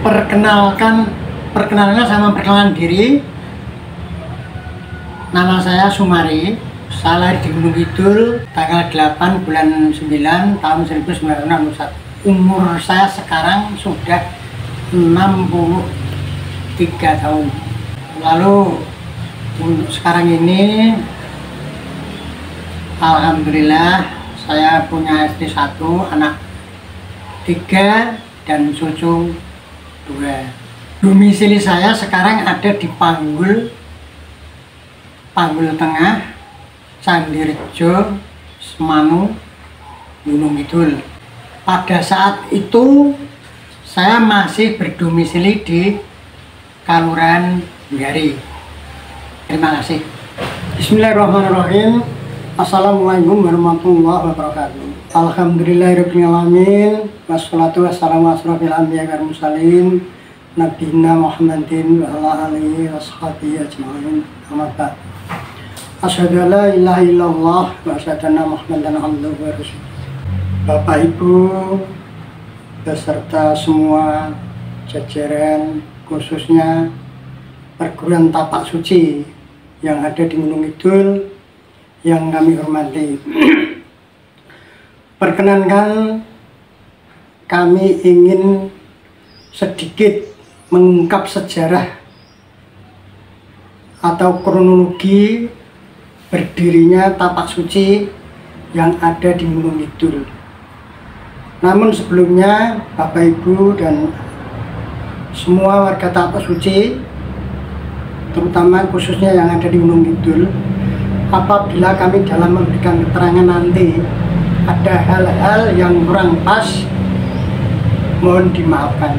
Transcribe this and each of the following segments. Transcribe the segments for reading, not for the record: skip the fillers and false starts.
Perkenalkan sama perkenalan diri. Nama saya Sumari. Saya lahir di Gunung Kidul tanggal 8 bulan 9 tahun 1961. Umur saya sekarang sudah 63 tahun. Lalu untuk sekarang ini alhamdulillah saya punya istri 1, anak 3 dan cucu 2. Domisili saya sekarang ada di Panggul Tengah, Candirejo, Semanu, Gunung Kidul. Pada saat itu saya masih berdomisili di Kelurahan Gari. Terima kasih. Bismillahirrahmanirrahim. Assalamualaikum warahmatullahi wabarakatuh. Alhamdulillahirabbil alamin. Wassalatu wassalamu ala asrofil anbiya'i wal mursalin nabiyina Muhammadin wa ala alihi washabihi ajmain. Amma ba'd. Asyhadu an la ilaha illallah wa asyhadu anna Muhammadan abduhu wa rasuluh. Bapak Ibu beserta semua jajaran, khususnya perguruan tapak suci yang ada di Gunung Kidul yang kami hormati. Perkenankan kami ingin sedikit mengungkap sejarah atau kronologi berdirinya tapak suci yang ada di Gunung Kidul. Namun sebelumnya Bapak Ibu dan semua warga tapak suci, terutama khususnya yang ada di Gunung Kidul, apabila kami dalam memberikan keterangan nanti ada hal-hal yang kurang pas, mohon dimaafkan.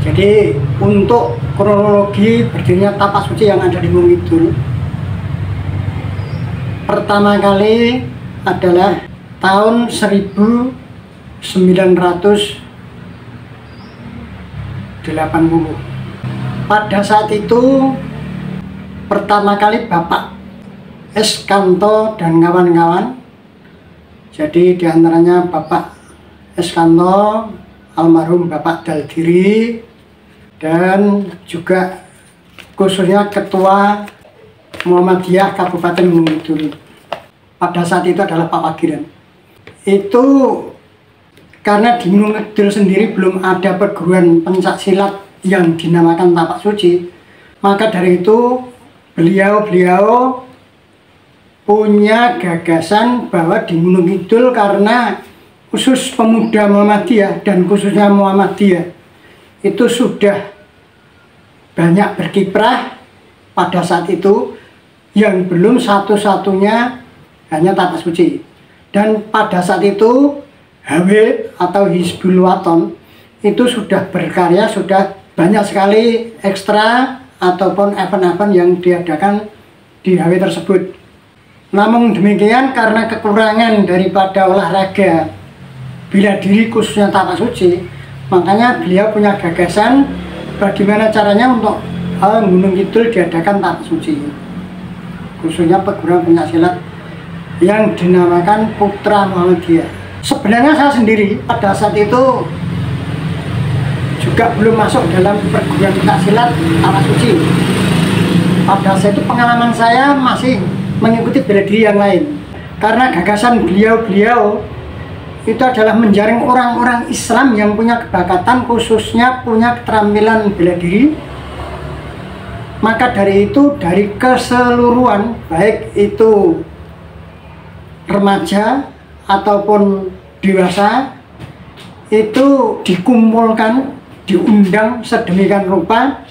Jadi untuk kronologi berdirinya tapak suci yang ada di Gunung Kidul, pertama kali adalah tahun 1980. Pada saat itu pertama kali Bapak Eskanto dan kawan-kawan, jadi diantaranya Bapak Eskanto, almarhum Bapak Daldiri, dan juga khususnya Ketua Muhammadiyah Kabupaten Gunung Kidul. Pada saat itu adalah Pak Pagiran. Itu karena di Gunung Kidul sendiri belum ada perguruan pencak silat yang dinamakan tapak suci, maka dari itu beliau punya gagasan bahwa di Gunung Kidul, karena khusus pemuda Muhammadiyah dan khususnya Muhammadiyah itu sudah banyak berkiprah pada saat itu, yang belum satu-satunya hanya tapak suci. Dan pada saat itu HW atau Hizbul Waton itu sudah berkarya, sudah banyak sekali ekstra ataupun event-event yang diadakan di HW tersebut. Namun demikian, karena kekurangan daripada olahraga bela diri khususnya tapak suci, makanya beliau punya gagasan bagaimana caranya untuk Gunung Kidul diadakan tapak suci, khususnya perguruan pencaksilat yang dinamakan Putra Muhammadiyah. Sebenarnya saya sendiri pada saat itu juga belum masuk dalam perguruan pencaksilat tapak suci. Pada saat itu pengalaman saya masih mengikuti bela diri yang lain, karena gagasan beliau itu adalah menjaring orang-orang Islam yang punya kebakatan, khususnya punya keterampilan bela diri. Maka dari itu, dari keseluruhan, baik itu remaja ataupun dewasa, itu dikumpulkan, diundang sedemikian rupa,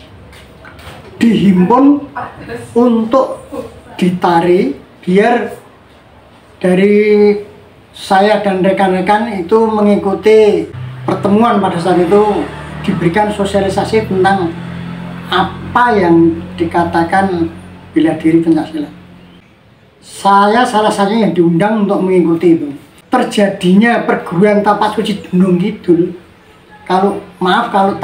dihimpun untuk ditari, biar dari saya dan rekan-rekan itu mengikuti pertemuan pada saat itu, diberikan sosialisasi tentang apa yang dikatakan bela diri pencaksilat. Saya salah satunya yang diundang untuk mengikuti itu. Terjadinya perguruan tapak suci Gunung Kidul, kalau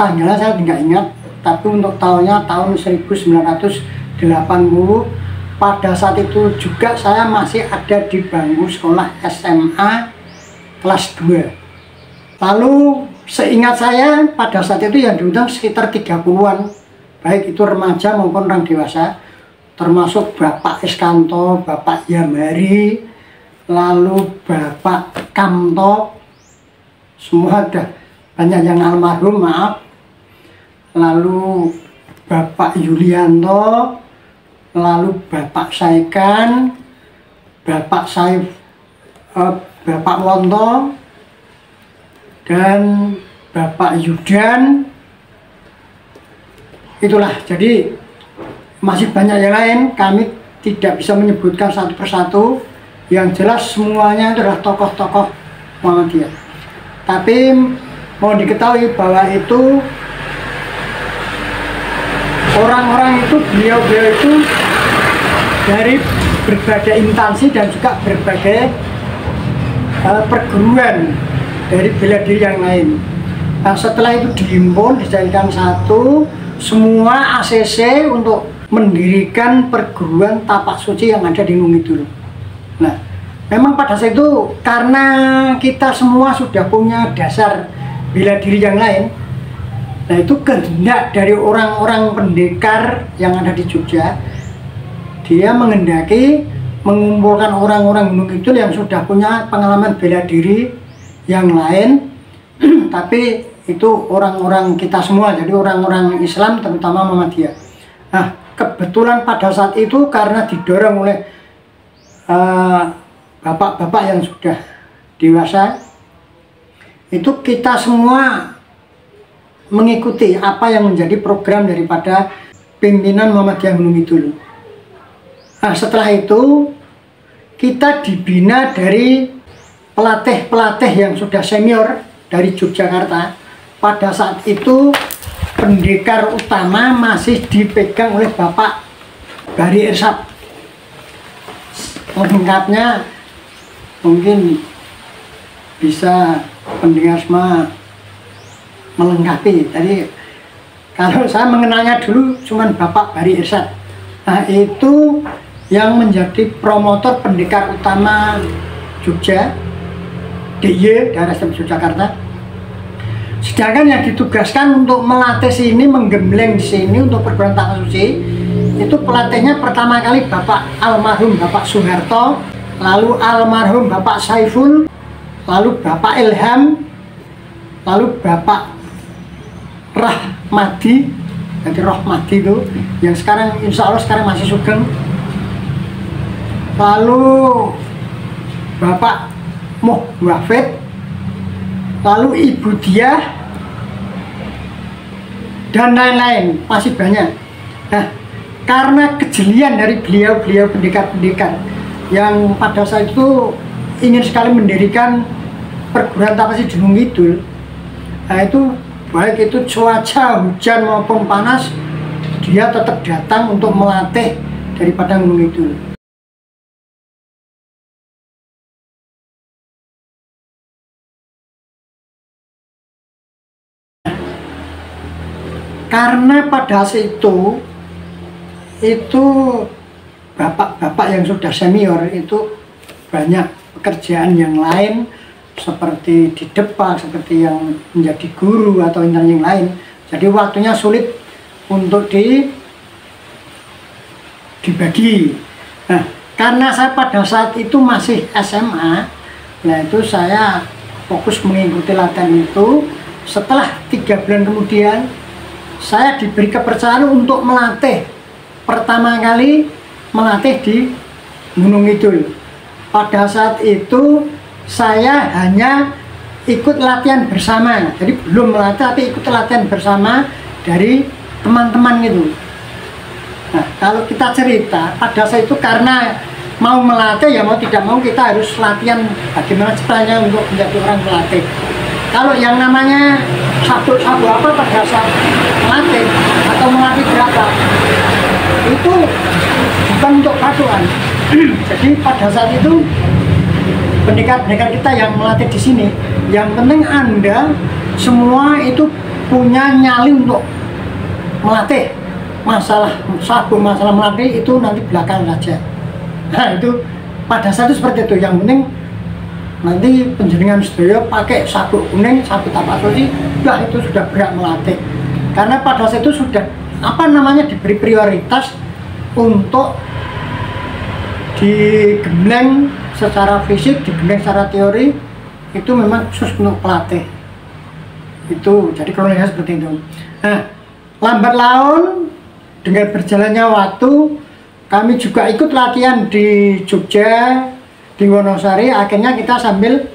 tanggalnya saya tidak ingat, tapi untuk tahunnya tahun 1980. Pada saat itu juga saya masih ada di bangku sekolah SMA kelas 2. Lalu Seingat saya pada saat itu yang diundang sekitar 30-an, baik itu remaja maupun orang dewasa, termasuk Bapak Iskanto, Bapak Yamari, lalu Bapak Kamto, semua ada, banyak yang almarhum, maaf, lalu Bapak Yulianto, lalu Bapak Saikan, Bapak Saif, Bapak Wonto, dan Bapak Yudan. Itulah, jadi masih banyak yang lain, kami tidak bisa menyebutkan satu persatu. Yang jelas semuanya itu adalah tokoh-tokoh Muhammadiyah. Tapi mau diketahui bahwa itu orang-orang itu, beliau-beliau itu dari berbagai instansi dan juga berbagai perguruan dari bela diri yang lain. Nah, setelah itu dihimpun, dijadikan satu, semua ACC untuk mendirikan perguruan tapak suci yang ada di Gunung Kidul. Nah, memang pada saat itu karena kita semua sudah punya dasar bela diri yang lain, nah itu kehendak dari orang-orang pendekar yang ada di Jogja, dia menghendaki mengumpulkan orang-orang Gunung Kidul yang sudah punya pengalaman bela diri yang lain, tapi itu orang-orang kita semua, jadi orang-orang Islam terutama Muhammadiyah. Nah, kebetulan pada saat itu karena didorong oleh bapak-bapak yang sudah dewasa, itu kita semua mengikuti apa yang menjadi program daripada pimpinan Muhammadiyah Gunung Kidul. Nah, setelah itu kita dibina dari pelatih-pelatih yang sudah senior dari Yogyakarta. Pada saat itu pendekar utama masih dipegang oleh Bapak Bari Irsap. Lengkapnya mungkin bisa pendengar semua melengkapi. Tadi kalau saya mengenalnya dulu cuman Bapak Bari Irsap. Nah, itu yang menjadi promotor pendekar utama Jogja, DIY, daerah Yogyakarta. Sedangkan yang ditugaskan untuk melatih sini, menggembleng di sini untuk perguruan tapak suci, itu pelatihnya pertama kali Bapak almarhum Bapak Soeharto, lalu almarhum Bapak Saiful, lalu Bapak Ilham, lalu Bapak Rahmadi, jadi Rahmadi itu yang sekarang insya Allah sekarang masih sugeng, lalu Bapak Moh Wafid, lalu Ibu Diah, dan lain-lain, masih banyak. Nah, karena kejelian dari beliau-beliau pendekar-pendekar yang pada saat itu ingin sekali mendirikan perguruan tapak suci Gunung Kidul, nah itu baik itu cuaca hujan maupun panas, dia tetap datang untuk melatih daripada Gunung Kidul. Karena pada saat itu bapak-bapak yang sudah senior itu banyak pekerjaan yang lain seperti di depan, seperti yang menjadi guru atau yang lain. Jadi waktunya sulit untuk dibagi. Nah, karena saya pada saat itu masih SMA, nah itu saya fokus mengikuti latihan itu. Setelah 3 bulan kemudian, saya diberi kepercayaan untuk melatih, pertama kali melatih di Gunung Kidul. Pada saat itu saya hanya ikut latihan bersama, jadi belum melatih tapi ikut latihan bersama dari teman-teman itu. Nah, kalau kita cerita pada saat itu karena mau melatih ya mau tidak mau kita harus latihan bagaimana caranya untuk menjadi orang pelatih. Kalau yang namanya sabuk-sabuk apa pada saat melatih atau melatih berapa itu bukan untuk paduan. Jadi pada saat itu pendekar-pendekar kita yang melatih di sini, yang penting Anda semua itu punya nyali untuk melatih. Masalah sabuk, masalah melatih itu nanti belakang saja. Nah itu pada saat itu seperti itu. Yang penting nanti penjenengan sedaya pakai sabuk kuning, sabuk tapak suci, nah itu sudah berhak melatih. Karena pada saat itu sudah diberi prioritas untuk digembleng secara fisik, digembleng secara teori, itu memang khusus untuk pelatih. Itu jadi kronologinya seperti itu. Nah, lambat laun dengan berjalannya waktu, kami juga ikut latihan di Jogja, di Wonosari. Akhirnya kita sambil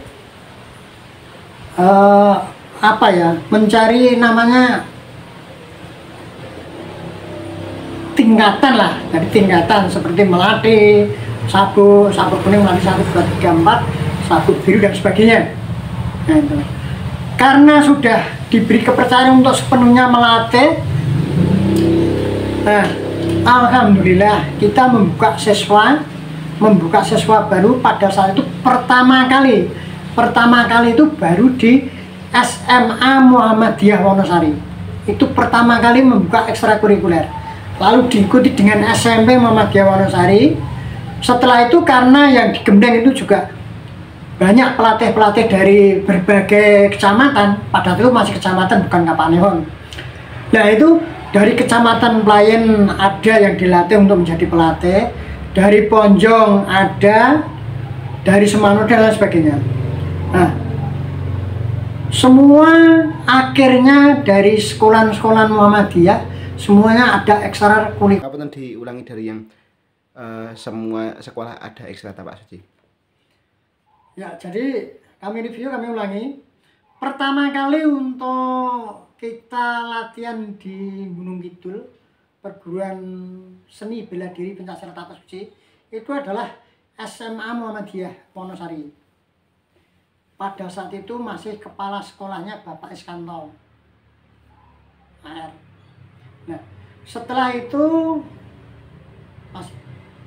mencari namanya tingkatan lah. Jadi tingkatan seperti melatih sabuk kuning, melatih 1, 2, 3, 4, sabuk biru dan sebagainya. Nah, itu. Karena sudah diberi kepercayaan untuk sepenuhnya melatih, nah, alhamdulillah kita membuka siswa baru pada saat itu pertama kali itu baru di SMA Muhammadiyah Wonosari. Itu pertama kali membuka ekstrakurikuler, lalu diikuti dengan SMP Muhammadiyah Wonosari. Setelah itu karena yang digembleng itu juga banyak pelatih-pelatih dari berbagai kecamatan, pada saat itu masih kecamatan bukan Kapanewon. Nah itu dari kecamatan Pelayan ada yang dilatih untuk menjadi pelatih, dari Ponjong ada, dari Semano dan lain sebagainya. Nah, semua akhirnya dari sekolah-sekolah Muhammadiyah semuanya ada ekstrakurikuler. Apa yang diulangi dari yang semua sekolah ada ekstra tapak suci? Ya, jadi kami review, kami ulangi. Pertama kali untuk kita latihan di Gunung Kidul, perguruan seni bela diri pencaksilat tapak suci, itu adalah SMA Muhammadiyah Wonosari. Pada saat itu masih kepala sekolahnya Bapak Iskanto AR. Nah, setelah itu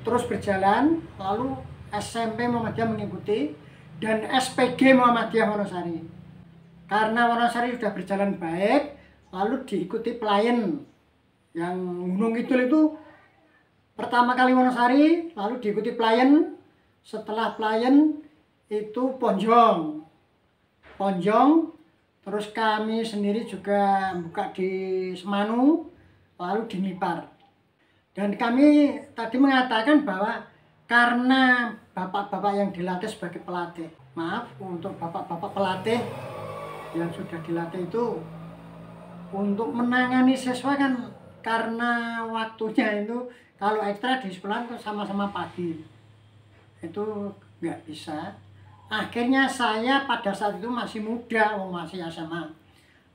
terus berjalan, lalu SMP Muhammadiyah mengikuti, dan SPG Muhammadiyah Wonosari. Karena Wonosari sudah berjalan baik, lalu diikuti Pelayan. Yang Gunung Kidul itu pertama kali Wonosari, lalu diikuti Pelayan. Setelah Pelayan itu Ponjong, terus kami sendiri juga buka di Semanu, lalu di Nipar. Dan kami tadi mengatakan bahwa karena bapak-bapak yang dilatih sebagai pelatih, maaf untuk bapak-bapak pelatih yang sudah dilatih itu untuk menangani siswa kan, karena waktunya itu kalau ekstra di sekolah sama-sama pagi itu nggak bisa. Akhirnya saya pada saat itu masih muda, masih SMA,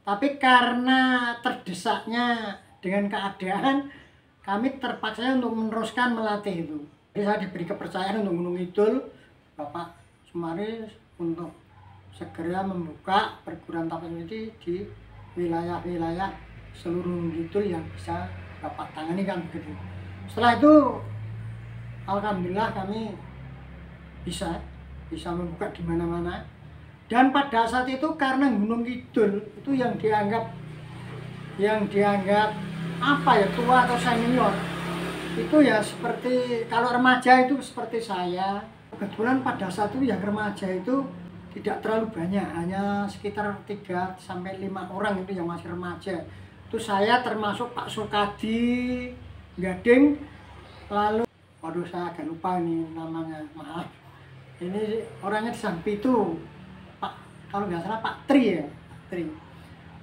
tapi karena terdesaknya dengan keadaan, kami terpaksa untuk meneruskan melatih itu. Jadi saya diberi kepercayaan untuk Gunung Kidul, Bapak Sumari, untuk segera membuka perguruan tapak suci di wilayah-wilayah seluruh Gunung Kidul yang bisa Bapak tangani kan begitu. Setelah itu alhamdulillah kami bisa membuka di mana-mana. Dan pada saat itu karena Gunung Kidul itu yang dianggap tua atau senior, itu ya seperti kalau remaja itu seperti saya. Kebetulan pada saat itu yang remaja itu tidak terlalu banyak, hanya sekitar 3 sampai 5 orang itu yang masih remaja. Itu saya termasuk Pak Sukadi Gading, lalu waduh saya agak lupa ini namanya, maaf. Ini orangnya di Sampi itu Pak, kalau nggak salah Pak Tri ya, Tri.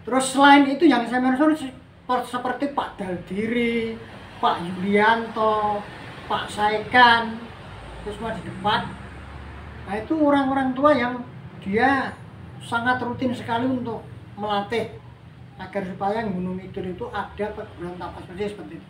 Terus selain itu yang saya mention seperti Pak Daldiri, Pak Yulianto, Pak Saikan, terus semua di depan. Nah itu orang-orang tua yang dia sangat rutin sekali untuk melatih agar supaya Gunung Kidul itu ada perguruan tapak suci seperti itu.